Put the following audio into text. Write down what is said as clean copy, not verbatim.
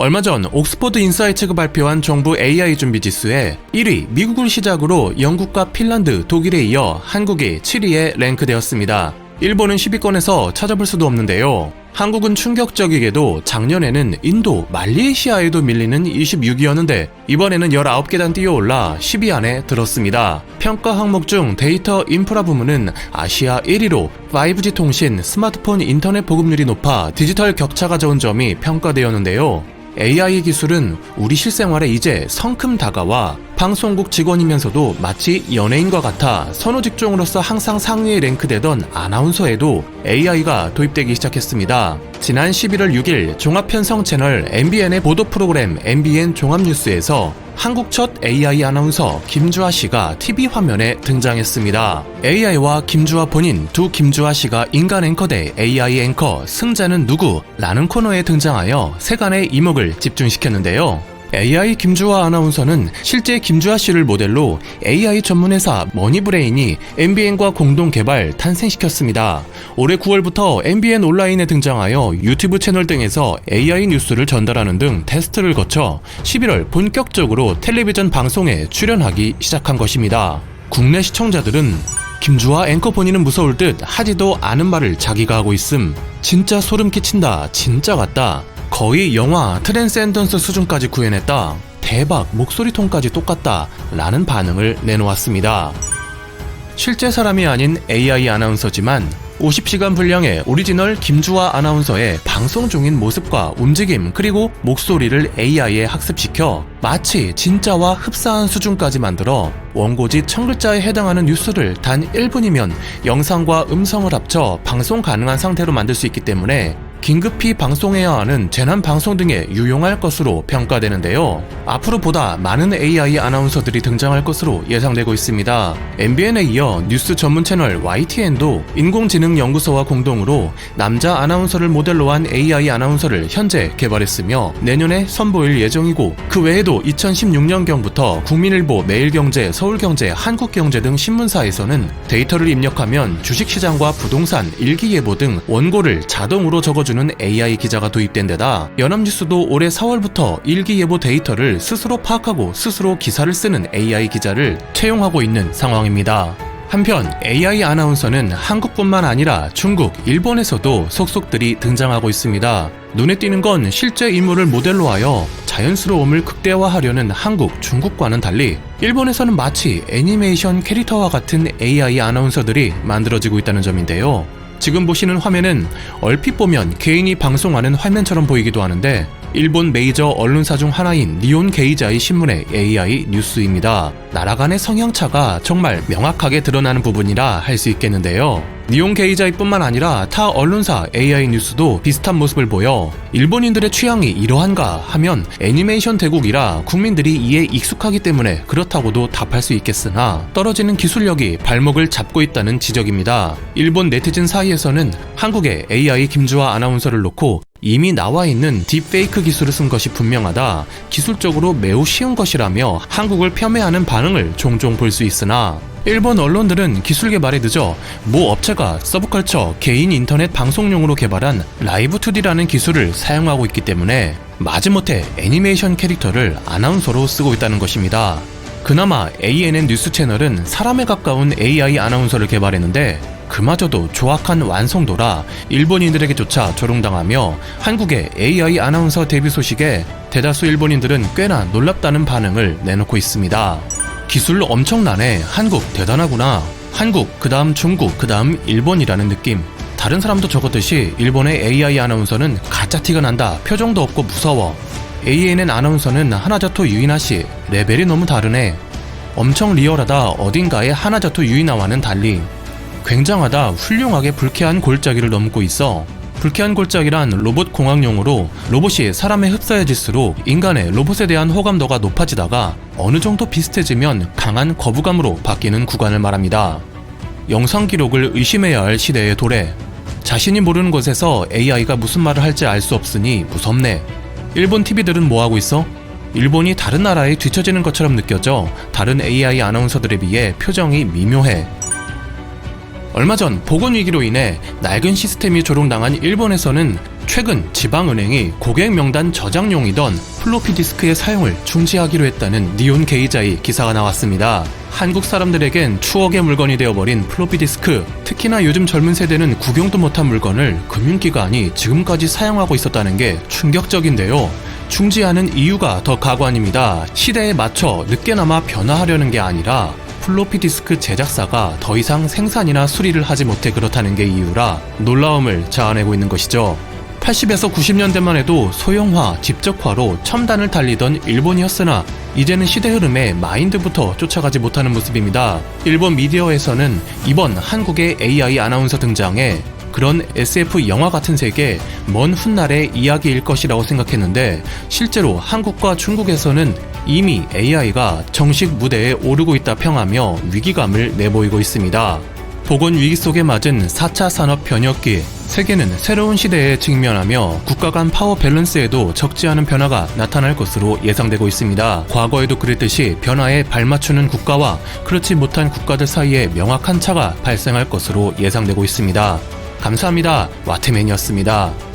얼마 전 옥스퍼드 인사이츠가 발표한 정부 AI 준비 지수에 1위 미국을 시작으로 영국과 핀란드, 독일에 이어 한국이 7위에 랭크되었습니다. 일본은 10위권에서 찾아볼 수도 없는데요. 한국은 충격적이게도 작년에는 인도, 말레이시아에도 밀리는 26위였는데 이번에는 19계단 뛰어올라 10위 안에 들었습니다. 평가 항목 중 데이터 인프라 부문은 아시아 1위로 5G 통신, 스마트폰 인터넷 보급률이 높아 디지털 격차가 적은 점이 평가되었는데요. AI 기술은 우리 실생활에 이제 성큼 다가와 방송국 직원이면서도 마치 연예인과 같아 선호 직종으로서 항상 상위에 랭크되던 아나운서에도 AI가 도입되기 시작했습니다. 지난 11월 6일 종합편성 채널 MBN의 보도 프로그램 MBN 종합뉴스에서 한국 첫 AI 아나운서 김주하 씨가 TV 화면에 등장했습니다. AI와 김주하 본인 두 김주하 씨가 인간 앵커 대 AI 앵커 승자는 누구? 라는 코너에 등장하여 세간의 이목을 집중시켰는데요. AI 김주하 아나운서는 실제 김주하 씨를 모델로 AI 전문회사 머니브레인이 MBN과 공동 개발 탄생시켰습니다. 올해 9월부터 MBN 온라인에 등장하여 유튜브 채널 등에서 AI 뉴스를 전달하는 등 테스트를 거쳐 11월 본격적으로 텔레비전 방송에 출연하기 시작한 것입니다. 국내 시청자들은 김주하 앵커 본인은 무서울 듯 하지도 않은 말을 자기가 하고 있음. 진짜 소름 끼친다. 진짜 같다. 거의 영화 트랜센던스 수준까지 구현했다. 대박, 목소리 톤까지 똑같다. 라는 반응을 내놓았습니다. 실제 사람이 아닌 AI 아나운서지만 50시간 분량의 오리지널 김주하 아나운서의 방송 중인 모습과 움직임 그리고 목소리를 AI에 학습시켜 마치 진짜와 흡사한 수준까지 만들어 원고지 1000글자에 해당하는 뉴스를 단 1분이면 영상과 음성을 합쳐 방송 가능한 상태로 만들 수 있기 때문에 긴급히 방송해야 하는 재난 방송 등에 유용할 것으로 평가되는데요. 앞으로 보다 많은 AI 아나운서들이 등장할 것으로 예상되고 있습니다. MBN에 이어 뉴스 전문 채널 YTN도 인공지능연구소와 공동으로 남자 아나운서를 모델로 한 AI 아나운서를 현재 개발했으며 내년에 선보일 예정이고 그 외에도 2016년경부터 국민일보, 매일경제, 서울경제, 한국경제 등 신문사에서는 데이터를 입력하면 주식시장과 부동산, 일기예보 등 원고를 자동으로 적어주는 AI 기자가 도입된 데다 연합뉴스도 올해 4월부터 일기예보 데이터를 스스로 파악하고 스스로 기사를 쓰는 AI 기자를 채용하고 있는 상황입니다. 한편 AI 아나운서는 한국뿐만 아니라 중국, 일본에서도 속속들이 등장하고 있습니다. 눈에 띄는 건 실제 인물을 모델로 하여 자연스러움을 극대화하려는 한국, 중국과는 달리 일본에서는 마치 애니메이션 캐릭터와 같은 AI 아나운서들이 만들어지고 있다는 점인데요. 지금 보시는 화면은 얼핏 보면 개인이 방송하는 화면처럼 보이기도 하는데 일본 메이저 언론사 중 하나인 니온 게이자의 신문의 AI 뉴스입니다. 나라 간의 성향차가 정말 명확하게 드러나는 부분이라 할 수 있겠는데요. 니온 게이자이 뿐만 아니라 타 언론사 AI 뉴스도 비슷한 모습을 보여 일본인들의 취향이 이러한가 하면 애니메이션 대국이라 국민들이 이에 익숙하기 때문에 그렇다고도 답할 수 있겠으나 떨어지는 기술력이 발목을 잡고 있다는 지적입니다. 일본 네티즌 사이에서는 한국의 AI 김주하 아나운서를 놓고 이미 나와 있는 딥페이크 기술을 쓴 것이 분명하다. 기술적으로 매우 쉬운 것이라며 한국을 폄훼하는 반응을 종종 볼 수 있으나 일본 언론들은 기술 개발에 늦어 모 업체가 서브컬처 개인 인터넷 방송용으로 개발한 라이브 2D라는 기술을 사용하고 있기 때문에 마지못해 애니메이션 캐릭터를 아나운서로 쓰고 있다는 것입니다. 그나마 ANN 뉴스 채널은 사람에 가까운 AI 아나운서를 개발했는데 그마저도 조악한 완성도라 일본인들에게조차 조롱당하며 한국의 AI 아나운서 데뷔 소식에 대다수 일본인들은 꽤나 놀랍다는 반응을 내놓고 있습니다. 기술 엄청나네. 한국 대단하구나. 한국, 그 다음 중국, 그 다음 일본이라는 느낌. 다른 사람도 적었듯이 일본의 AI 아나운서는 가짜 티가 난다. 표정도 없고 무서워. ANN 아나운서는 하나자토 유이나씨. 레벨이 너무 다르네. 엄청 리얼하다. 어딘가에 하나자토 유이나와는 달리. 굉장하다. 훌륭하게 불쾌한 골짜기를 넘고 있어. 불쾌한 골짜기란 로봇 공학용어로 로봇이 사람에 흡사해질수록 인간의 로봇에 대한 호감도가 높아지다가 어느 정도 비슷해지면 강한 거부감으로 바뀌는 구간을 말합니다. 영상 기록을 의심해야 할 시대의 도래. 자신이 모르는 곳에서 AI가 무슨 말을 할지 알 수 없으니 무섭네. 일본 TV들은 뭐하고 있어? 일본이 다른 나라에 뒤처지는 것처럼 느껴져 다른 AI 아나운서들에 비해 표정이 미묘해. 얼마 전 보건위기로 인해 낡은 시스템이 조롱당한 일본에서는 최근 지방은행이 고객 명단 저장용이던 플로피 디스크의 사용을 중지하기로 했다는 니온 게이자의 기사가 나왔습니다. 한국 사람들에겐 추억의 물건이 되어버린 플로피 디스크, 특히나 요즘 젊은 세대는 구경도 못한 물건을 금융기관이 지금까지 사용하고 있었다는 게 충격적인데요. 중지하는 이유가 더 가관입니다. 시대에 맞춰 늦게나마 변화하려는 게 아니라 플로피 디스크 제작사가 더 이상 생산이나 수리를 하지 못해 그렇다는 게 이유라 놀라움을 자아내고 있는 것이죠. 80에서 90년대만 해도 소형화, 집적화로 첨단을 달리던 일본이었으나 이제는 시대 흐름에 마인드부터 쫓아가지 못하는 모습입니다. 일본 미디어에서는 이번 한국의 AI 아나운서 등장에 그런 SF 영화 같은 세계, 먼 훗날의 이야기일 것이라고 생각했는데 실제로 한국과 중국에서는 이미 AI가 정식 무대에 오르고 있다 평하며 위기감을 내보이고 있습니다. 보건 위기 속에 맞은 4차 산업 변혁기, 세계는 새로운 시대에 직면하며 국가 간 파워 밸런스에도 적지 않은 변화가 나타날 것으로 예상되고 있습니다. 과거에도 그랬듯이 변화에 발맞추는 국가와 그렇지 못한 국가들 사이에 명확한 차가 발생할 것으로 예상되고 있습니다. 감사합니다. 와트맨이었습니다.